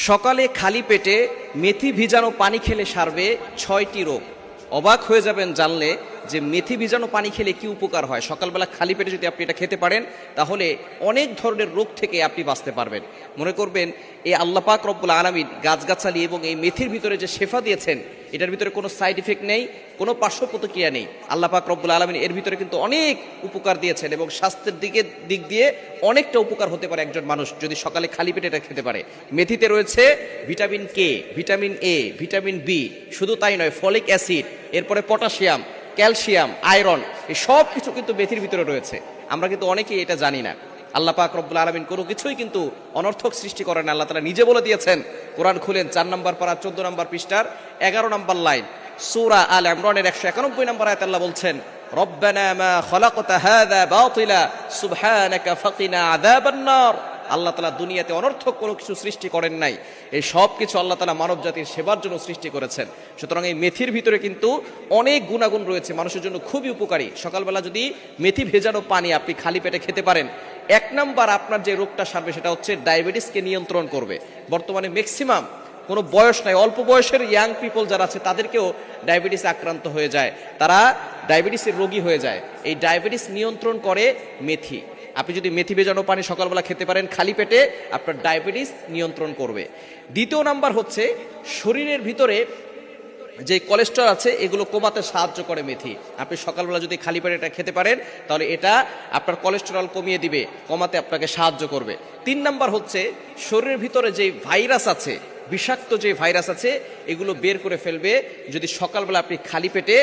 সকালে খালি পেটে মেথি ভিজানো পানি খেলে সারবে 6টি রোগ। অবাক হয়ে যাবেন জানলে যে মেথি ভিজানো পানি খেলে কি উপকার হয়। সকালবেলা খালি পেটে যদি আপনি এটা খেতে পারেন তাহলে অনেক ধরনের রোগ থেকে আপনি বাঁচতে পারবেন। মনে করবেন এই আল্লাহ পাক রব্বুল আলামিন গাছগাছালি এবং এই মেথির ভিতরে যে শেফা দিয়েছেন, এটার ভিতরে কোনো সাইড ইফেক্ট নেই, কোনো পার্শ্ব প্রতিক্রিয়া নেই। আল্লাহ পাক রব্বুল আলামিন এর ভিতরে কিন্তু অনেক উপকার দিয়েছেন এবং স্বাস্থ্যের দিক দিয়ে অনেকটা উপকার হতে পারে একজন মানুষ যদি সকালে খালি পেটে এটা খেতে পারে। মেথিতে রয়েছে vitamin K, vitamin A, vitamin B, শুধু তাই নয় ফলিক অ্যাসিড, এরপরে পটাশিয়াম, ক্যালসিয়াম, আয়রন, এই সব কিছু কিন্তু মেথির ভিতরে রয়েছে। আমরা কিন্তু অনেকেই এটা জানি না। আল্লাহ পাক রব্বুল আলামিন কোনো কিছুই কিন্তু অনর্থক সৃষ্টি করেন। আল্লাহ তাআলা নিজে বলে দিয়েছেন, কোরআন খুলেন 4 নম্বর পারা 14 নম্বর পৃষ্ঠার 11 নম্বর লাইন, সূরা আল ইমরানের 191 নম্বর আয়াতে আল্লাহ বলছেন, রব্বানা মা খালাকতা হাযা বাতিলা সুবহানাকা ফাকিনা আযাবান নার। আল্লাহ তাআলা দুনিয়াতে অনর্থক কোনো কিছু সৃষ্টি করেন নাই, এই সব কিছু আল্লাহ তাআলা মানব জাতির সেবার জন্য সৃষ্টি করেছেন। সুতরাং এই মেথির ভিতরে কিন্তু অনেক গুণাগুণ রয়েছে, মানুষের জন্য খুবই উপকারী। সকালবেলা যদি মেথি ভেজানো পানি আপনি খালি পেটে খেতে পারেন, 1 নাম্বার আপনার যে রোগটা সারবে সেটা হচ্ছে ডায়াবেটিসকে নিয়ন্ত্রণ করবে। বর্তমানে ম্যাক্সিমাম কোনো বয়স নাই, অল্প বয়সের ইয়াং পিপল যারা আছে তাদেরকেও ডায়াবেটিসে আক্রান্ত হয়ে যায়, তারা ডায়াবেটিসের রোগী হয়ে যায়। এই ডায়াবেটিস নিয়ন্ত্রণ করে মেথি। আপনি যদি মেথি ভেজানো পানি সকালবেলা খেতে পারেন খালি পেটে, আপনার ডায়াবেটিস নিয়ন্ত্রণ করবে। 2 নাম্বার হচ্ছে শরীরের ভিতরে যে কোলেস্টেরল আছে এগুলো কমাতে সাহায্য করে মেথি। আপনি সকালবেলা যদি খালি পেটে এটা খেতে পারেন তাহলে এটা আপনার কোলেস্টেরল কমিয়ে দিবে, কমাতে আপনাকে সাহায্য করবে। 3 নাম্বার হচ্ছে শরীরের ভিতরে যে ভাইরাস আছে, বিষাক্ত যে ভাইরাস আছে, এগুলো বের করে ফেলবে যদি সকালবেলা আপনি খালি পেটে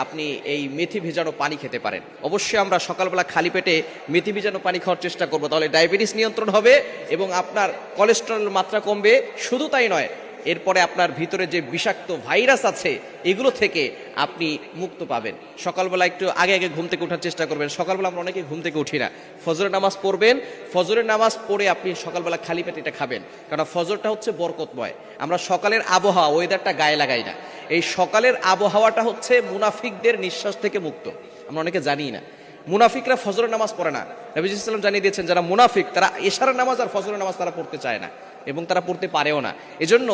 আপনি এই মেথি ভেজানো পানি খেতে পারেন। অবশ্যই আমরা সকালবেলা খালি পেটে মেথি ভেজানো পানি খাওয়ার চেষ্টা করব, তাহলে ডায়াবেটিস নিয়ন্ত্রণ হবে এবং আপনার কোলেস্টেরলের মাত্রা কমবে। শুধু তাই নয়, এরপরে আপনার ভিতরে যে বিষাক্ত ভাইরাস আছে এগুলো থেকে আপনি মুক্ত পাবেন। সকালবেলা একটু আগে আগে ঘুম থেকে ওঠার চেষ্টা করবেন। সকালবেলা আমরা অনেকে ঘুম থেকে উঠি না, ফজরের নামাজ পড়বেন, ফজরের নামাজ পড়ে আপনি সকালবেলা খালি পেটে এটা খাবেন, কারণ ফজরটা হচ্ছে বরকতময়। আমরা সকালের আবহাওয়া, ওয়েদারটা গায়ে লাগাই না। এই সকালের আবহাওয়াটা হচ্ছে মুনাফিকদের নিঃশ্বাস থেকে মুক্ত। আমরা অনেকে জানি না, মুনাফিকরা ফজরের নামাজ পড়ে না। নবী সাল্লাল্লাহু আলাইহি ওয়াসাল্লাম জানিয়ে দিয়েছেন, যারা মুনাফিক তারা এশারের নামাজ আর ফজরের নামাজ তারা পড়তে চায় না এবং তারা পড়তে পারেও না। এজন্য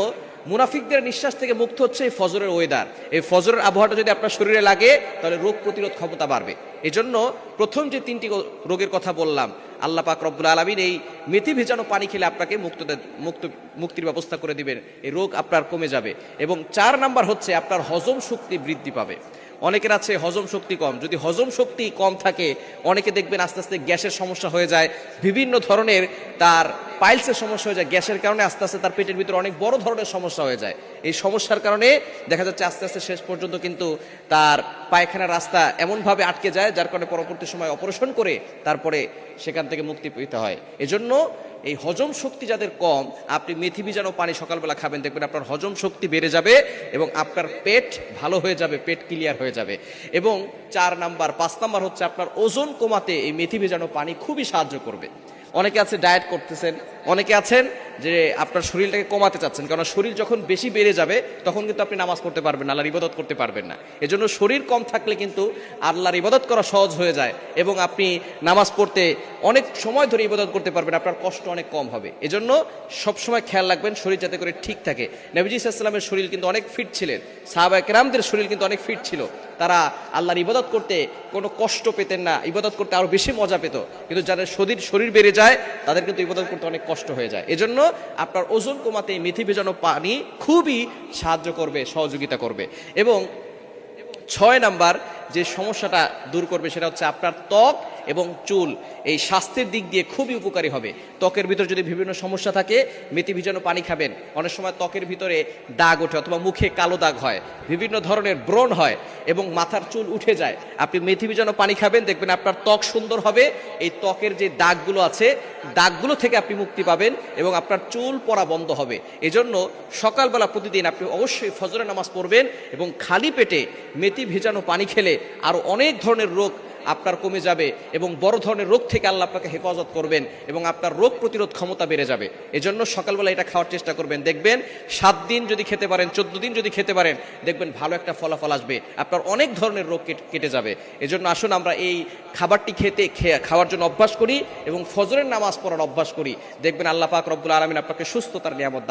মুনাফিকদের নিঃশ্বাস থেকে মুক্ত হচ্ছে এই ফজরের ওয়েদার। এই ফজরের আবহাওয়াটা যদি আপনার শরীরে লাগে তাহলে রোগ প্রতিরোধ ক্ষমতা বাড়বে। এজন্য প্রথম যে 3টি রোগের কথা বললাম, আল্লাহ পাক রব্বুল আলামিন এই মেথি ভেজানো পানি খেলে আপনাকে মুক্তির ব্যবস্থা করে দিবেন, এই রোগ আপনার কমে যাবে। এবং 4 নাম্বার হচ্ছে আপনার হজম শক্তি বৃদ্ধি পাবে। অনেকের আছে হজম শক্তি কম, যদি হজম শক্তি কম থাকে অনেকে দেখবেন আস্তে আস্তে গ্যাসের সমস্যা হয়ে যায়, বিভিন্ন ধরনের তার পাইলসের সমস্যা হয়ে যায়। গ্যাসের কারণে আস্তে আস্তে তার পেটের ভিতরে অনেক বড় ধরনের সমস্যা হয়ে যায়। এই সমস্যার কারণে দেখা যাচ্ছে আস্তে আস্তে শেষ পর্যন্ত কিন্তু তার পায়খানার রাস্তা এমনভাবে আটকে যায় যার কারণে পরবর্তী সময় অপারেশন করে তারপরে সেখান থেকে মুক্তি পেতে হয়। এজন্য এই হজম শক্তি যাদের কম, আপনি মেথি ভিজানো পানি সকালবেলা খাবেন, দেখবেন আপনার হজম শক্তি বেড়ে যাবে এবং আপনার পেট ভালো হয়ে যাবে, পেট ক্লিয়ার হয়ে যাবে। এবং 5 নাম্বার হচ্ছে আপনার ওজন কমাতে এই মেথি ভেজানো পানি খুবই সাহায্য করবে। অনেকে আছে ডায়েট করতেছেন, অনেকে আছেন যে আপনার শরীরটাকে কমাতে চাচ্ছেন, কারণ শরীর যখন বেশি বেড়ে যাবে তখন কিন্তু আপনি নামাজ পড়তে পারবেন না, আল্লাহর ইবাদত করতে পারবেন না। এজন্য শরীর কম থাকলে কিন্তু আল্লাহর ইবাদত করা সহজ হয়ে যায় এবং আপনি নামাজ পড়তে অনেক সময় ধরে ইবাদত করতে পারবেন, আপনার কষ্ট অনেক কম হবে। এজন্য সবসময় খেয়াল রাখবেন শরীর যাতে করে ঠিক থাকে। নবীজি সাল্লাল্লাহু আলাইহি ওয়াসাল্লামের শরীর কিন্তু অনেক ফিট ছিলেন, সাহাবায়ে কেরামদের শরীর কিন্তু অনেক ফিট ছিল, তারা আল্লাহর ইবাদত করতে কোনো কষ্ট পেতেন না, ইবাদত করতে আরো বেশি মজা পেত। কিন্তু যাদের শরীর বেড়ে যায় তাদের কিন্তু ইবাদত করতে অনেক কষ্ট হয়ে যায়। এজন্য আপনার ওজন কমাতে মেথি ভেজানো পানি খুবই সাহায্য করবে, সহযোগিতা করবে। এবং 6 নাম্বার যে সমস্যাটা দূর করবে সেটা হচ্ছে আপনার ত্বক এবং চুল, এই স্বাস্থ্যের দিক দিয়ে খুবই উপকারী হবে। ত্বকের ভিতর যদি বিভিন্ন সমস্যা থাকে মেথি ভিজানো পানি খাবেন। অনেক সময় ত্বকের ভিতরে দাগ ওঠে অথবা মুখে কালো দাগ হয়, বিভিন্ন ধরনের ব্রণ হয় এবং মাথার চুল উঠে যায়। আপনি মেথি ভিজানো পানি খাবেন, দেখবেন আপনার ত্বক সুন্দর হবে, এই ত্বকের যে দাগগুলো আছে দাগগুলো থেকে আপনি মুক্তি পাবেন এবং আপনার চুল পড়া বন্ধ হবে। এজন্য সকালবেলা প্রতিদিন আপনি অবশ্যই ফজরের নামাজ পড়বেন এবং খালি পেটে মেথি ভেজানো পানি খেলে আরো অনেক ধরনের রোগ আপনার কমে যাবে এবং বড় ধরনের রোগ থেকে আল্লাহ আপনাকে হেফাজত করবেন এবং আপনার রোগ প্রতিরোধ ক্ষমতা বেড়ে যাবে। এজন্য সকালবেলা এটা খাওয়ার চেষ্টা করবেন, দেখবেন 7 দিন যদি খেতে পারেন, 14 দিন যদি খেতে পারেন, দেখবেন ভালো একটা ফলাফল আসবে, আপনার অনেক ধরনের রোগ কেটে যাবে। এজন্য আসুন আমরা এই খাবারটি খাওয়ার জন্য অভ্যাস করি এবং ফজরের নামাজ পড়ার অভ্যাস করি, দেখবেন আল্লাহ পাক রব্বুল আলামিন আপনাকে সুস্থতার নিয়ামত দান